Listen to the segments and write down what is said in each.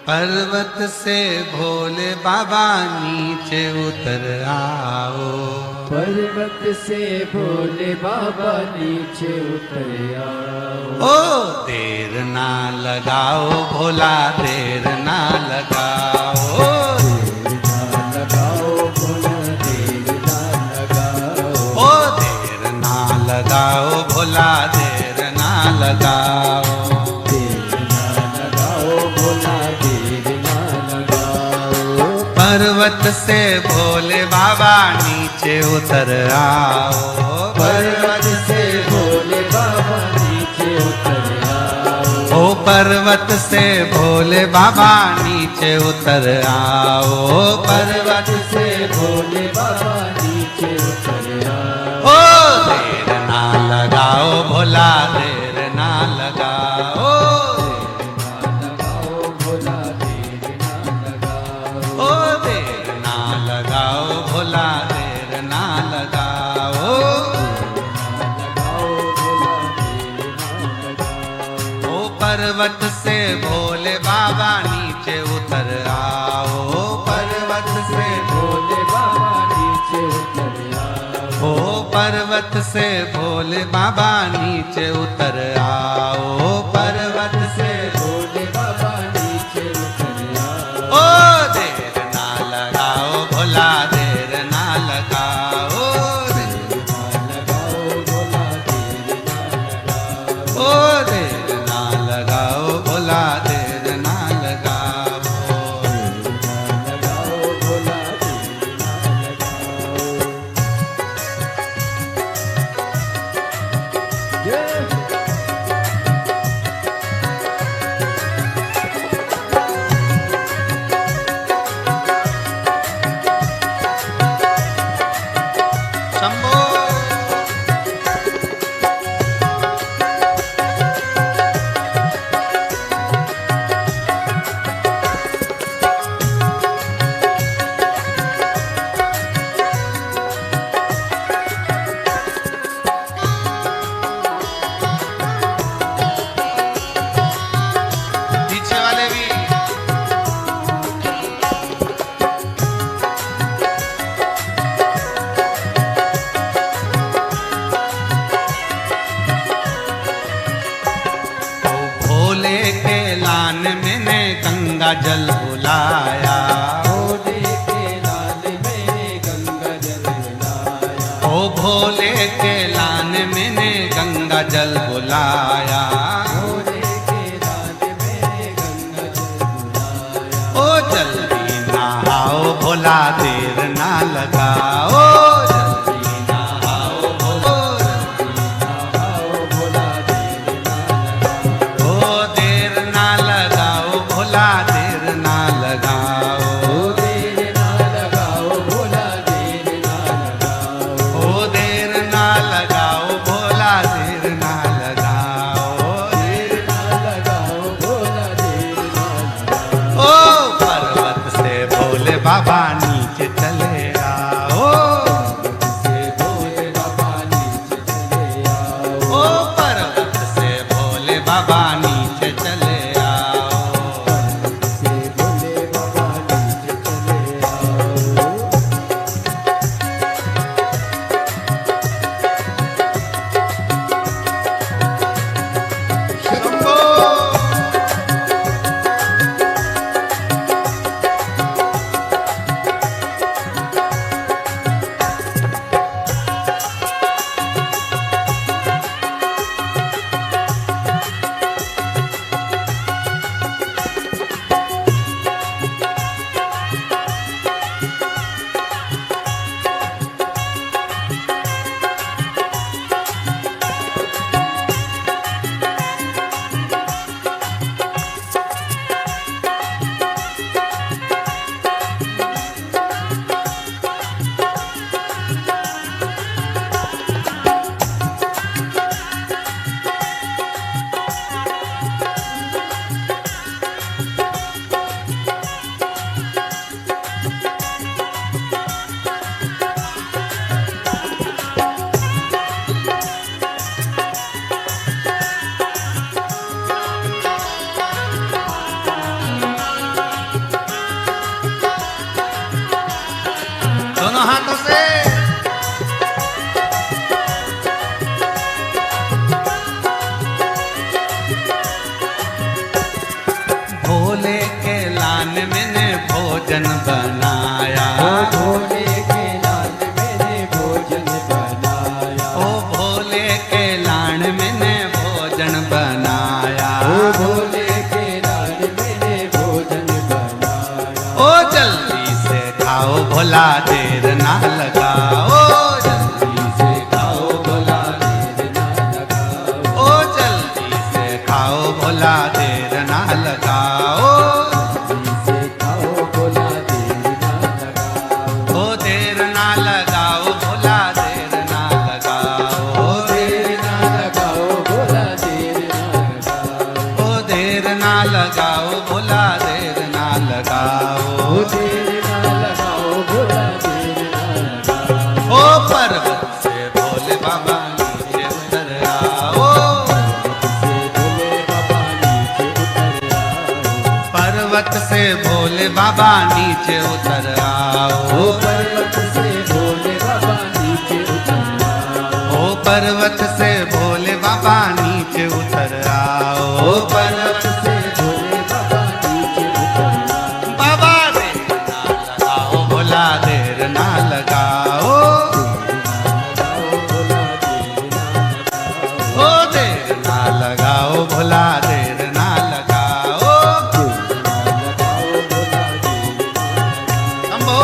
पर्वत से भोले बाबा नीचे उतर आओ। पर्वत से भोले बाबा नीचे उतर आओ। ओ देर ना लगाओ भोला, देर ना लगाओ। देर ना लगाओ भोला, देर ना लगाओ। ओ देर ना लगाओ भोला, देर ना लगाओ। देर ना लगाओ भोला, देर ना लगाओ। पर्वत से भोले बाबा नीचे उतर आओ। पर्वत से भोले बाबा नीचे उतर आओ। ओ पर्वत से भोले बाबा नीचे उतर आओ। पर्वत से भोले बाबा नीचे उतर आओ। ओ देर ना लगाओ भोला, देर ना लगाओ। लगाओ भोला, देर ना लगाओ। ओ देर ना लगाओ भोला, देर ना लगाओ। लगाओ भोला, देर ना लगाओ। ओ पर्वत से भोले बाबा नीचे उतर आओ। पर्वत से भोले बाबा नीचे उतर आओ। ओ पर्वत से भोले बाबा नीचे उतर आओ। पर्वत से भोले बाबा नीचे उतर आओ। ओ देर ना लगाओ भोला, देर ना लगाओ। देर ना लगाओ भोला, देर ना लगाओ। ओ देर ना लगाओ भोला, देर ना लगाओ। लगाओ भोला, देर ना लगाओ। जय शंभो। पीछे वाले भी ओ भोले के लान मैंने गंगा जल बुलाया। भोले के लाल में गंगा जल लाया। ओ भोले के लान मैंने गंगा जल बुलाया। भोले के लाल में गंगा जल लाया। ओ जल्दी नहाओ भोला, देर ना लगाओ। जल्दी नहाओ भोला, आओ भोला, देर ना लगाओ। ओ देर ना लगाओ भोला, देर ना लगाओ। देर ना लगाओ भोला, देर ना लगाओ। ओ देर ना लगाओ भोला, देर ना लगाओ। देर ना लगाओ भोला, देर ना लगाओ। ओ पर्वत से भोले बाबा नीचे चले आओ। से भोले बाबा नीचे चले आओ। ओ पर्वत से भोले बाबा नीचे चले आओ। से भोले बाबा नीचे चले आओ। शंभो। भोले के लान मैंने भोजन बनाया। भोले के लाल मैंने भोजन बनाया। ओ भोले के लान मैंने भोजन बनाया। भोले के लाल मैंने भोजन बनाया। ओ जल्दी से खाओ भोला देर ना लगाओ। जल्दी से खाओ भोला देर ना लगाओ। ओ जल्दी से खाओ भोला देर ना लगाओ। जल्दी से खाओ भोला देर ना लगाओ। ओ देर ना लगाओ भोला देर ना लगाओ। देर ना लगाओ भोला देर ना लगाओ। ओ देर ना लगाओ भोला देर ना लगाओ। देर ना लगाओ भोला देर ना लगाओ। ओ पर्वत से भोले बाबा नीचे उतर आओ। से भोले बाबा नीचे उतर आओ। पर्वत से भोले बाबा नीचे उतर आओ। पर्वत से भोले बाबा नीचे उतर आओ। ओ पर्वत से भोले बाबा नीचे उतर आओ। पर्वत से भोले बाबा नीचे उतर आओ। बाबा देर ना लगाओ भोला देर ना लगाओ। ओ देर ना लगाओ भोला देर ना लगाओ। शंभो।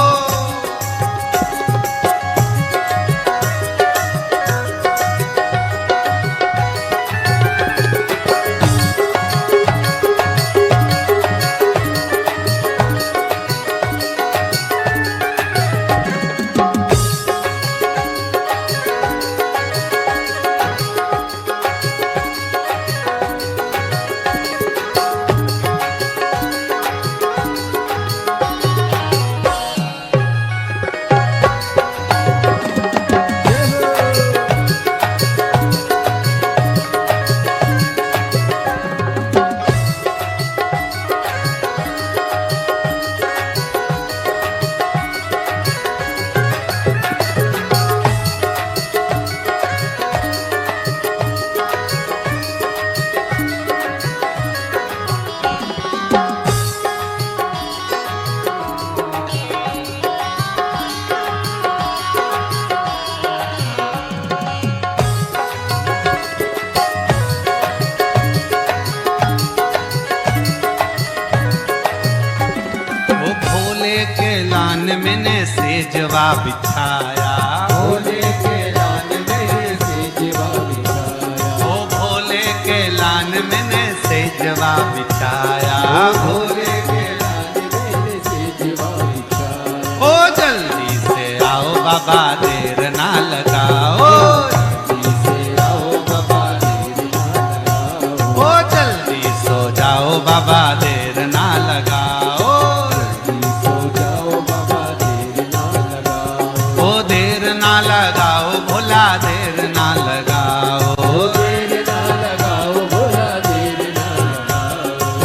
ओ भोले के लान मैंने सेजवा बिछाया। भोले के लाल मेरे से जीवा बिछाया। ओ भोले के लान मैंने सेजवा बिछाया। भोले के लाल मेरे से जीवा बिछाया। ओ जल्दी से आओ बाबा देर ना लगाओ। जल्दी से आओ बाबा देर ना लगाओ। ओ जल्दी सो जाओ बाबा देर ना लगाओ। जल्दी सो जाओ बाबा देर ना लगाओ। ओ देर ना लगाओ भोला देर ना लगाओ। देर ना लगाओ भोला देर ना लगाओ।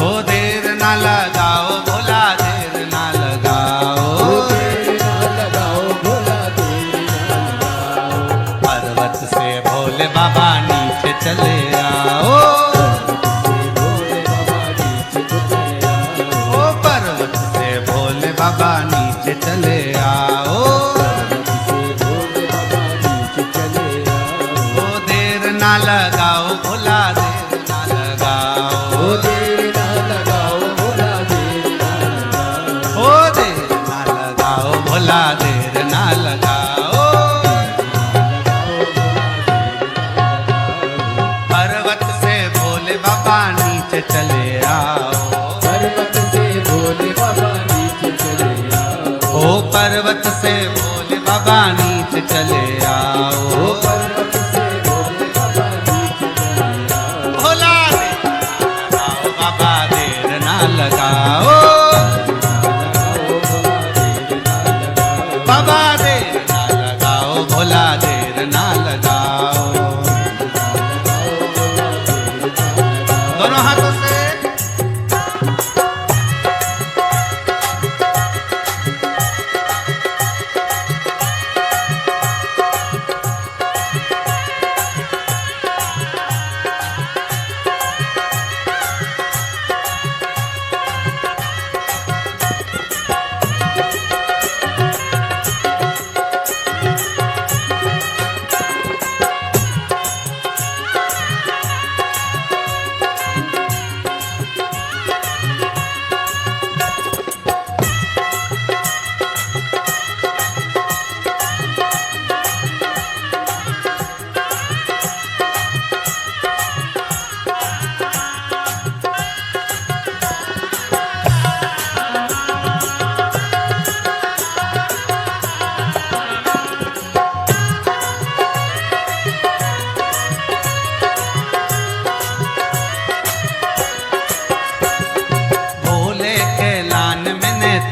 ओ देर ना लगाओ भोला देर ना लगाओ। देर ना लगाओ भोला देर ना लगाओ। पर्वत से भोले बाबा नीचे चले आओ। भोले बाबा नीचे उतर आओ। ओ पर्वत से भोले बाबा नीचे चले आओ। से भोले बाबा नीचे चले आओ। ओ देर ना लगाओ भोला देर ना लगाओ। देर ना लगाओ भोला देर ना लगाओ। ओ देर ना लगाओ भोला देर ना लगाओ। पर्वत से भोले बाबा नीचे चले आओ। पर्वत से भोले बाबा नीचे चले आओ। ओ पर्वत से भोले बाबा नीचे चले आओ। पर्वत से भोले बाबा नीचे चले आओ। भोला देर ना लगाओ बाबा देर ना लगाओ। भोला देर ना लगाओ। दोनों हाथों से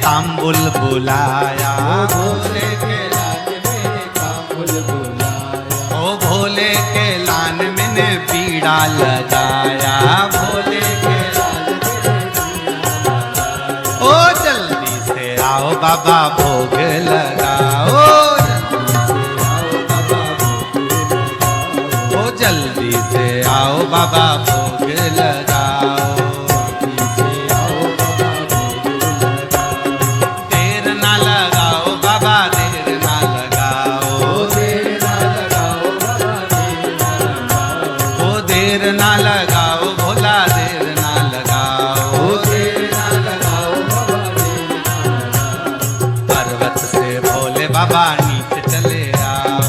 तांबुल बुलाया, भोले के लाल मैंने तांबुल बुलाया, ओ भोले के लान मैंने बीड़ा लगाया, भोले के लाल मैंने ओ जल्दी से आओ बाबा भोग लगाओ, ओ जल्दी से आओ बाबा भोग लगाओ। देर ना लगाओ बाबा, देर ना लगाओ, देर ना लगाओ बाबा, देर ना लगाओ, ओ देर ना लगाओ भोला, देर ना लगाओ, देर ना लगाओ बाबा, देर ना लगाओ। पर्वत से भोले बाबा नीचे चले आओ,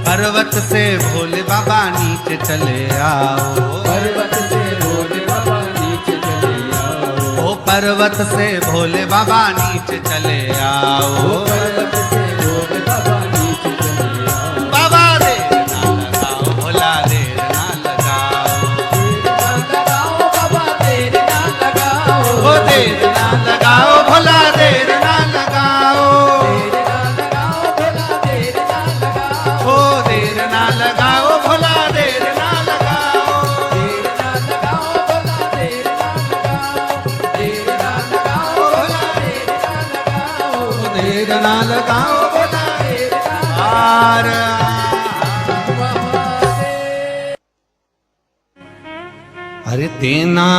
पर्वत से भोले बाबा नीचे चले आओ, पर्वत से भोले बाबा नीचे चले आओ, ओ पर्वत से भोले बाबा नीचे चले आओ, पर्वत से भोले बाबा नीचे चले आओ। बाबा देर ना लगाओ भोला, देर ना लगाओ, बाबा देर ना लगाओ, ओ देर ना लगाओ भोला, देर ना लगाओ, ओ देर ना लगाओ भोला, देर ना लगाओ, देर ना लगाओ भोला, आर अरे देना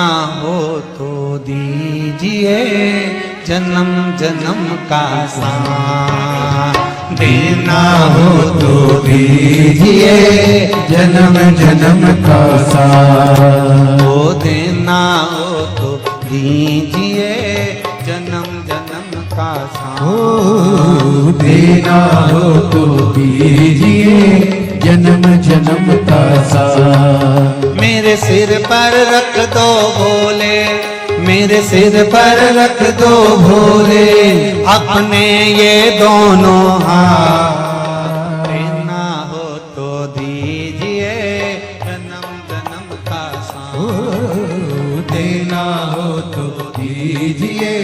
हो तो दीजिए जन्म जन्म का साथ, देना हो तो दीजिए जन्म जन्म का साथ, ओ देना हो तो दीजिए जन्म जन्म का साथ, ओ देना हो तो दीजिए जन्म जन्म का साथ। मेरे सिर पर रख दो भोले, मेरे सिर पर रख दो भोले, अपने ये दोनों हाथ, देना हो तो दीजिए जन्म जन्म का ओ साथ, देना हो तो दीजिए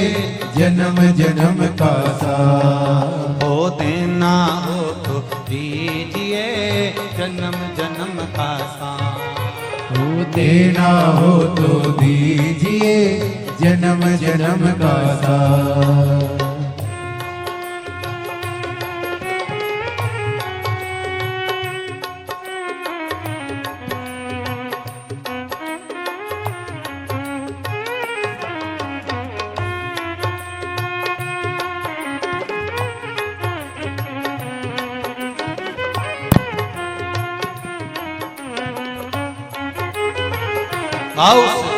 जन्म जन्म का साथ, ओ देना हो तो दीजिए जन्म जन्म का साथ, ओ देना हो तो दीजिए जन्म जन्म का साथ। भाव से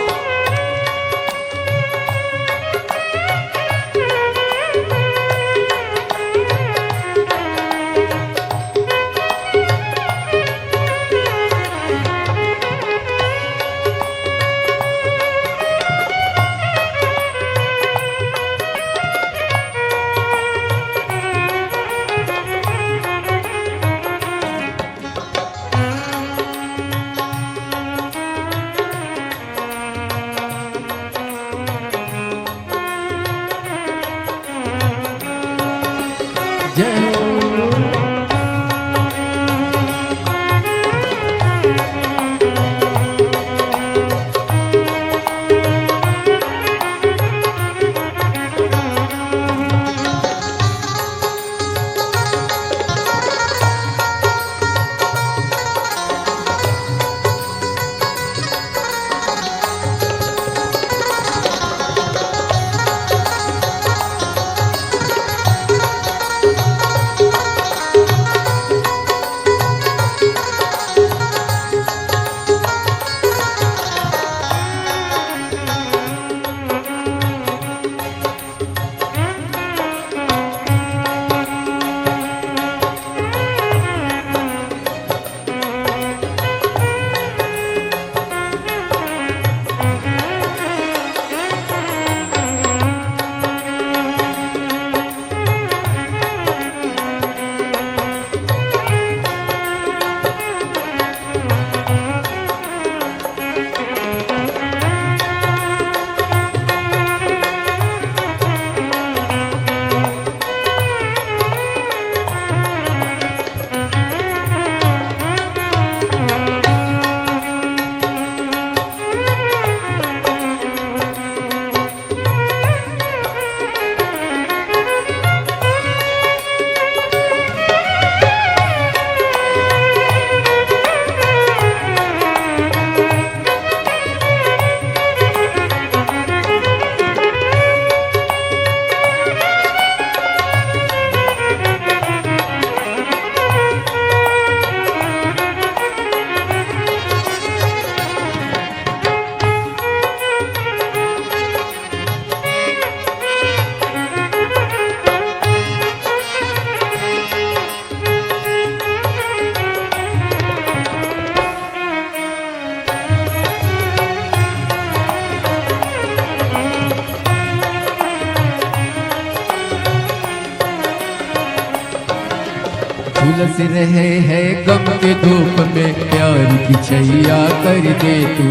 झुलस रहे हैं गम के धूप में, प्यार की छैया कर दे तू।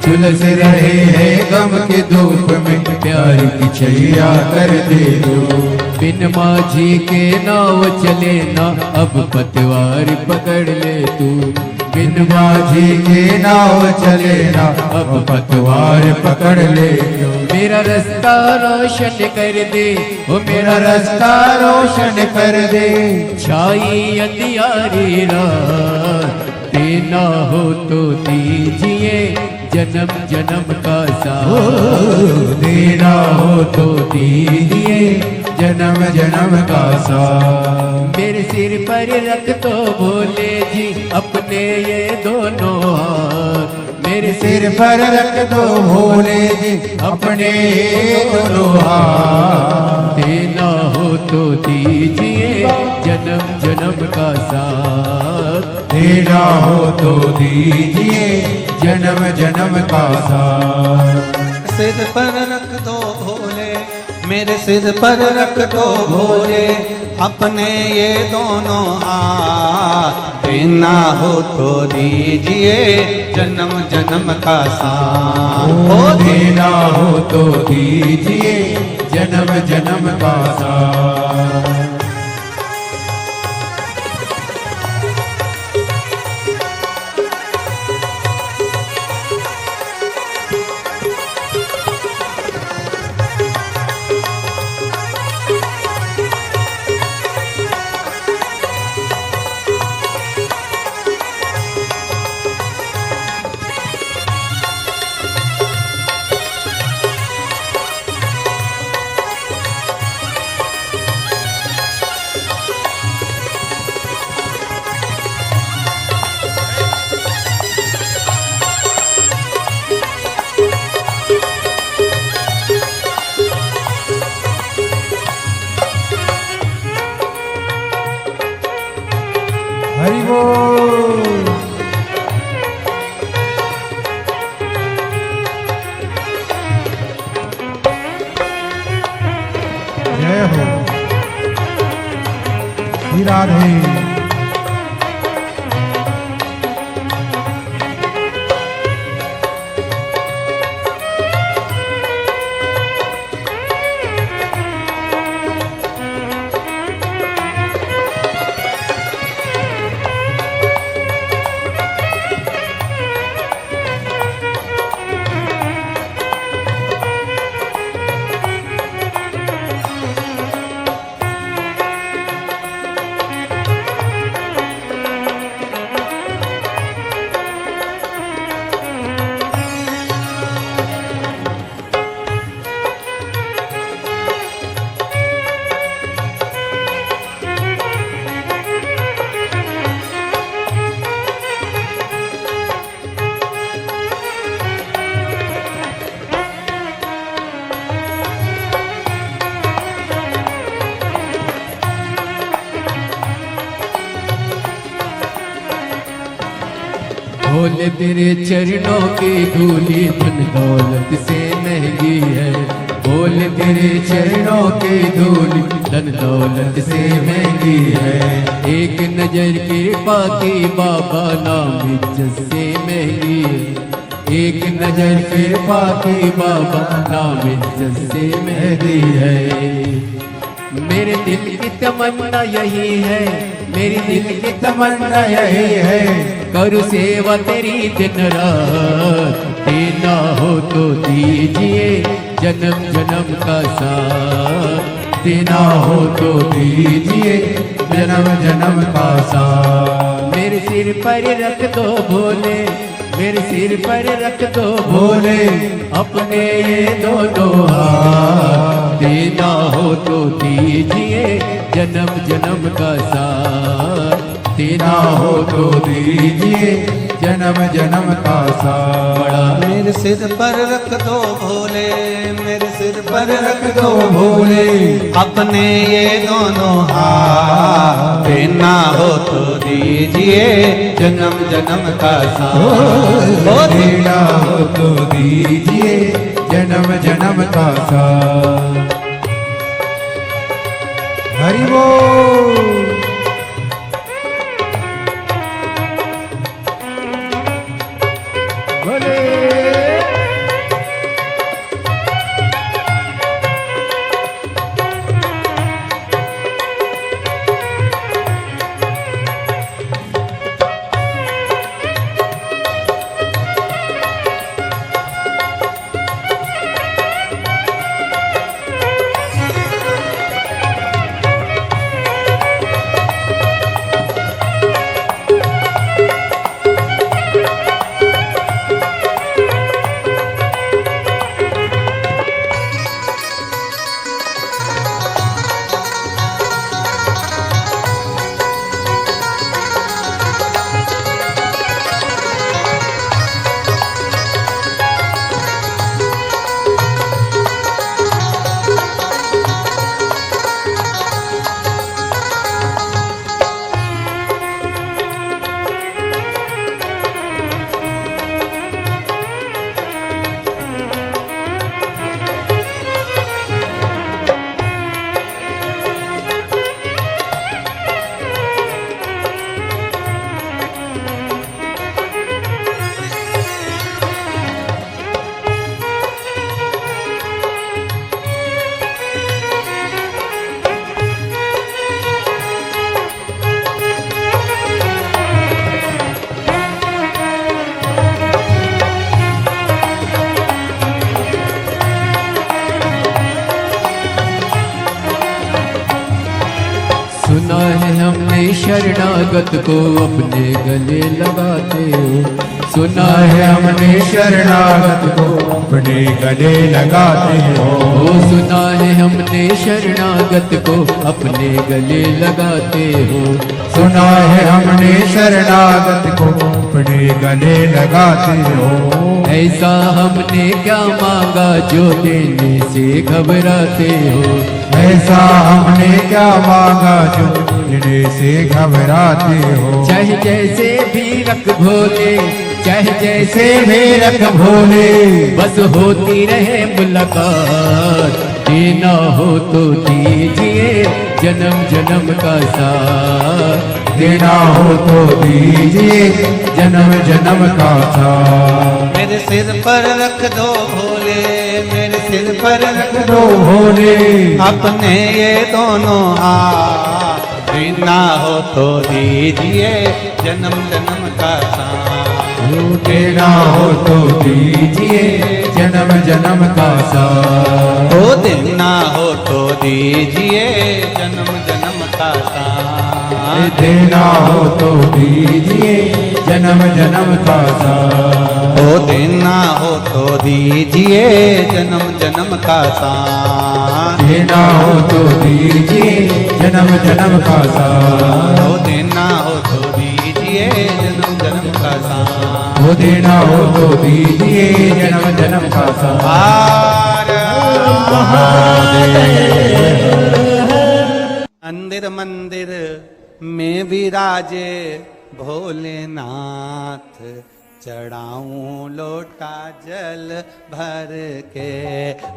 झुलस रहे हैं गम के धूप में, प्यार की छैया कर दे तू। बिन माझी के नाव चले ना, अब पतवार पकड़ ले तू। बिन माझी के नाव चले ना, अब पतवार पकड़ ले तू। मेरा रास्ता रोशन कर दे, ओ मेरा रास्ता रोशन कर दे। छाई अंधियारी रात, देना हो तो दीजिए जन्म जन्म का साथ। देना हो तो दीजिए जन्म जन्म का साथ। मेरे सिर पर रख तो भोले जी अपने ये दोनों हाथ। मेरे सिर पर रख दो भोले जी अपने ये दोनों हाथ। देना हो तो दीजिए जन्म जन्म का साथ। देना हो तो दीजिए जन्म जन्म का साथ। सिर पर रख दो भोले, मेरे सिर पर रख दो भोले अपने ये दोनों हाथ। देना हो तो दीजिए जन्म जन्म का साथ। ओ देना हो तो दीजिए जन्म जन्म का साथ। हरि बोल। जय हो श्री राधे। भोले तेरे चरणों की धूली धन दौलत से महंगी है। भोले तेरे चरणों की धूली धन दौलत से महंगी है। एक नजर कृपा की बाबा नाम इज्जत से महंगी है। एक नजर कृपा की बाबा नाम इज्जत से महंगी है। मेरे दिल की तमन्ना यही है, मेरी दिल की तमन्ना यही है, करूँ सेवा तेरी दिन रात। देना हो तो दीजिए जन्म जन्म का साथ। देना हो तो दीजिए जन्म जन्म का साथ। मेरे सिर पर रख दो भोले, मेरे सिर पर रख दो भोले अपने ये दोनों हाथ। देना हो तो दीजिए जन्म जन्म का साथ। देना हो तो दीजिए जन्म जन्म का साथ। मेरे सिर पर रख दो भोले, मेरे सिर पर रख दो भोले अपने ये दोनों हाथ। देना हो तो दीजिए जन्म जन्म का साथ। देना हो तो दीजिए जन्म जन्म का साथ। हरि बोल। हमने शरणागत को अपने गले लगाते हो। सुना है हमने शरणागत को अपने गले लगाते हो। सुना है हमने शरणागत को अपने गले लगाते हो। सुना है हमने शरणागत को अपने गले लगाते हो। ऐसा हमने क्या मांगा जो देने से घबराते हो। ऐसा हमने क्या मांगा जो देने से घबराते हो। चाहे जैसे भी रख भोले, चाहे जैसे भी रख भोले, बस होती रहे मुलाकात। देना हो तो दीजिए जन्म जन्म का साथ। देना हो तो दीजिए जन्म जन्म का साथ। मेरे सिर पर रख दो भोले, मेरे सिर पर रख दो भोले, अपने ये दोनों हाथ। देना हो तो दीजिए जन्म जन्म का साथ। देना हो तो दीजिए जन्म जन्म का साथ। ओ देना हो तो दीजिए जन्म जन्म का साथ। देना हो तो दीजिए जन्म जन्म का साथ। ओ देना हो तो दीजिए जन्म जन्म का साथ। देना हो तो दीजिए जन्म जन्म का साथ। ओ देना हो तो दीजिए जन्म जन्म का साथ। वो देना हो तो दीजिए जन्म जन्म का साथ। मंदिर मंदिर में विराजे भोलेनाथ, चढ़ाऊं लोटा जल भर के।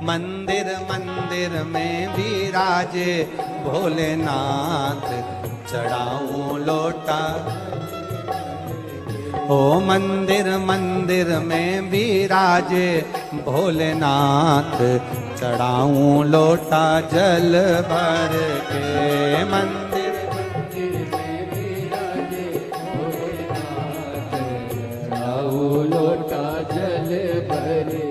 मंदिर मंदिर में विराजे भोलेनाथ, चढ़ाऊं लोटा। ओ मंदिर मंदिर में विराजे भोलेनाथ, चढ़ाऊं लोटा जल भर के। मंदिर लोटा जल भर के।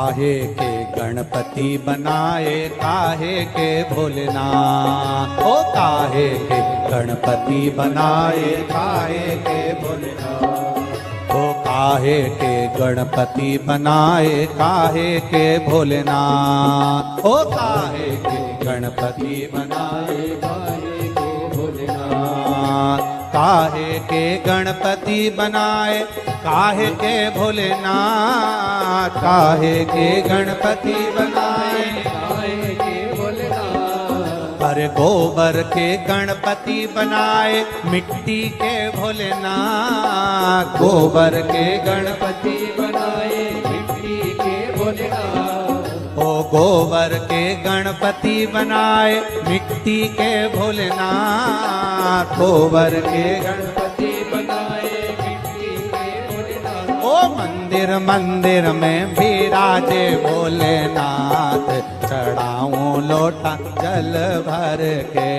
काहे के गणपति बनाए काहे के भोलेनाथ, ओ काहे के गणपति बनाए काहे के भोलेनाथ, ओ काहे के गणपति बनाए काहे के भोलेनाथ, ओ काहे के गणपति बनाए काहे के भोलेनाथ, काहे के गणपति बनाए काहे के भोलेनाथ, काहे के गणपति बनाए काहे के भोलेनाथ, अरे गोबर के गणपति बनाए मिट्टी के भोलेनाथ, गोबर के गणपति बनाए मिट्टी के भोलेनाथ, ओ गोबर के गणपति बनाए मिट्टी के भोलेनाथ, गोबर के गणपति बनाए मिट्टी के भोलेनाथ, ओ मंदिर मंदिर में विराजे भोलेनाथ, चढ़ाऊं लोटा जल भर के,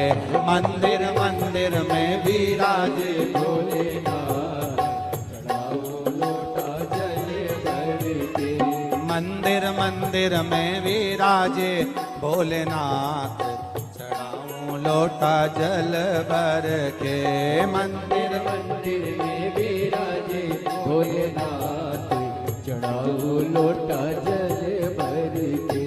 मंदिर मंदिर में विराजे भोलेनाथ, चढ़ाओ लोटा जल भर के, मंदिर मंदिर में विराजे भोलेनाथ, चढ़ाऊं लोटा जल भर के, मंदिर मंदिर में विराजे भोलेनाथ, चढ़ाओ लोटा जल भर के।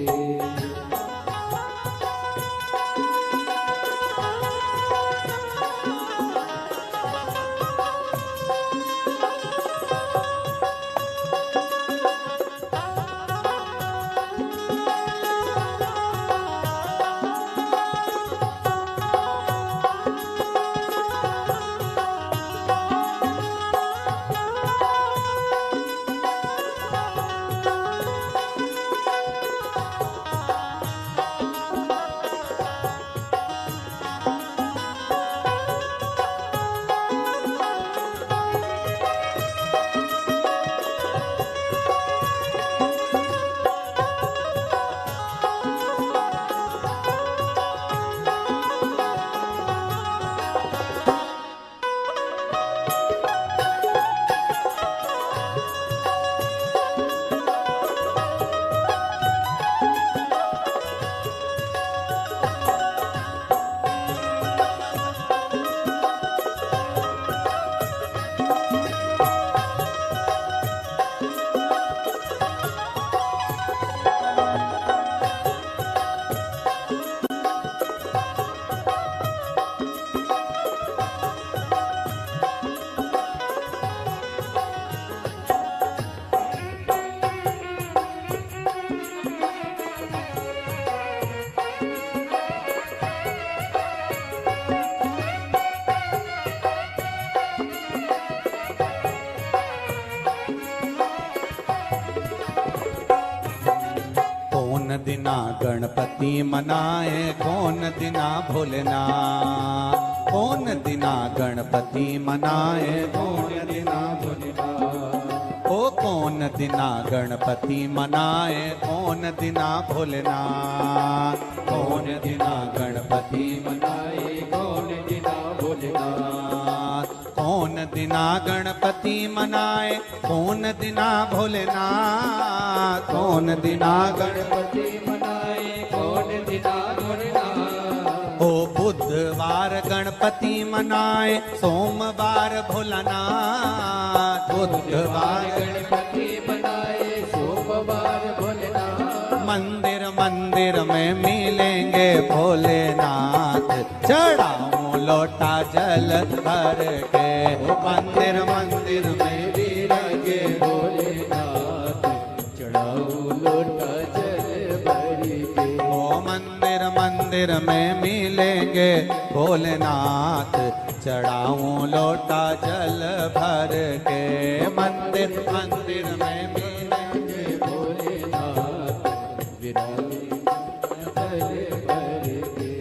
दिना गणपति मनाए कौन दिना भोलेनाथ, कौन दिना गणपति मनाए कौन दिना भोलेनाथ, ओ कौन दिना गणपति मनाए कौन दिना भोलेनाथ, कौन दिना गणपति मनाए कौन दिना भोलेनाथ, कौन दिना गणपति मनाए कौन दिना भोलेनाथ, कौन दिना गणपति मनाए कौन दिना भोलेनाथ, ओ बुधवार गणपति मनाए सोमवार भोलानाथ, बुधवार गणपति मनाए सोमवार भोलेनाथ, मंदिर मंदिर में मिलेंगे भोलेनाथ, चढ़ाऊं लोटा जल भर के, मंदिर मंदिर में विराजे भोलेनाथ, चढ़ाओ लोटा जल भर के, ओ मंदिर मंदिर में मिलेंगे भोलेनाथ, चढ़ाऊं लोटा जल भर के, मंदिर मंदिर में मिलेंगे भोलेनाथ, विराजे जल भर के।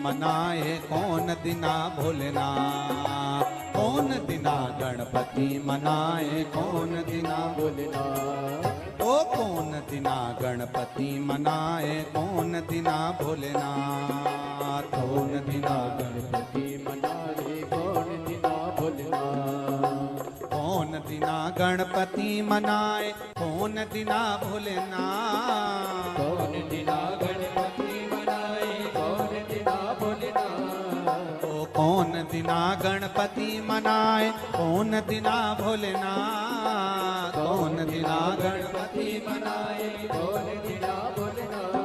मनाए कौन दिना भोलेनाथ, कौन दिना गणपति मनाए कौन दिना भोलेनाथ ओ कौन दिना गणपति मनाए कौन दिना भोलेनाथ, कौन दिना गणपति मनाए कौन दिना भोलेनाथ कौन दिना गणपति मनाए कौन दिना भोलेनाथ, कौन दिना गणपति मनाए कौन दिना भोलेनाथ ओ कौन दिना गणपति मनाए कौन दिना भोलेनाथ, कौन दिना गणपति मनाए कौन दिना भोलेनाथ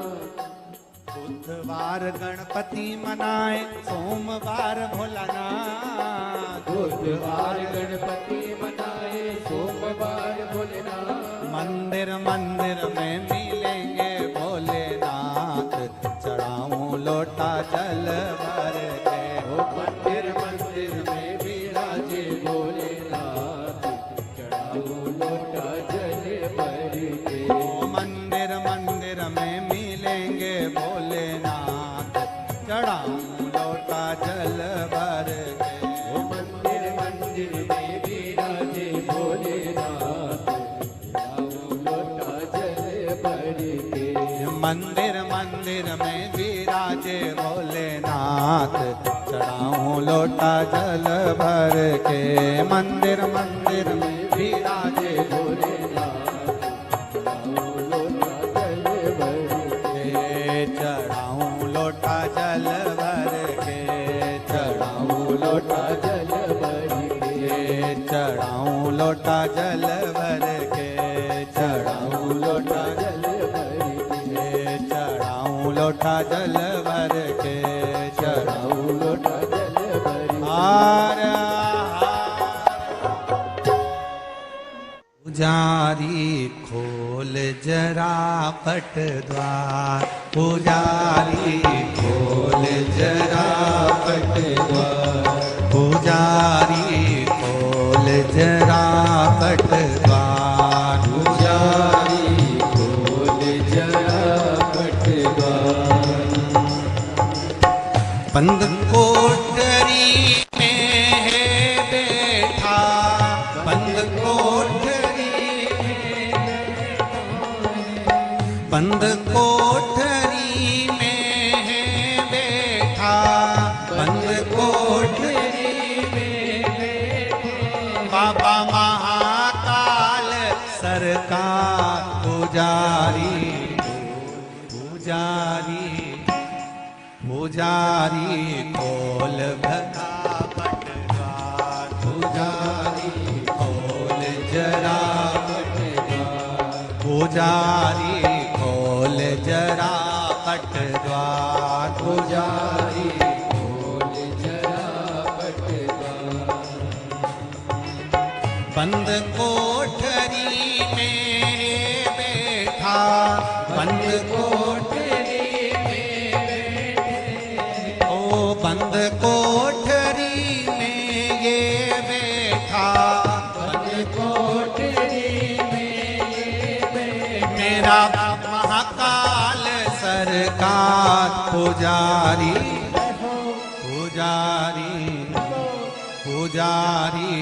बुधवार गणपति मनाए सोमवार भोलानाथ, बुधवार गणपति मनाए सोमवार भोलेनाथ मंदिर मंदिर में मिलेंगे भोलेनाथ, चढ़ाऊं लोटा जल भर के ओ मंदिर मंदिर में विराजे भोलेनाथ चढ़ाओ लोटा जल भर के ओ मंदिर मंदिर में मिलेंगे भोलेनाथ, चढ़ाऊं लोटा जल भर के ओ मंदिर मंदिर में विराजे भोलेनाथ चढ़ाओ लोटा जल भर के मंदिर मंदिर में विराजे भोलेनाथ, चढ़ाऊं लोटा जल भर के मंदिर मंदिर में विराजे भोलेनाथ चढ़ाओ लोटा जल भर के चढ़ाऊं लोटा जल भर के, चढ़ाऊं लोटा जल भर के चढ़ाऊं लोटा जल भर के, चढ़ाऊं लोटा जल भर के चढ़ाऊं लोटा जल भर के, चढ़ाऊं लोटा जल भर हार पुजारी खोल जरा पट द्वार, पुजारी खोल जरा पट द्वार, पुजारी खोल जरा पट द्वार, पुजारी खोल जरा पट द्वार बंद कोठरी में है बैठा, बंद कोठरी बंद कोठरी में है बैठा, बंद कोठरी में बाबा महाकाल सरकार, पुजारी पुजारी पुजारी खोल भला पट द्वार, पुजारी खोल जरा पट द्वार, पुजारी खोल जरा पट द्वार, पुजारी खोल जरा पट द्वार बंद कोठरी में बैठा, बंद कोठरी ओ बंद कोठरी में ये बैठा, बंद कोठरी में ये बैठा मेरा महाकाल सरकार, पुजारी पुजारी पुजारी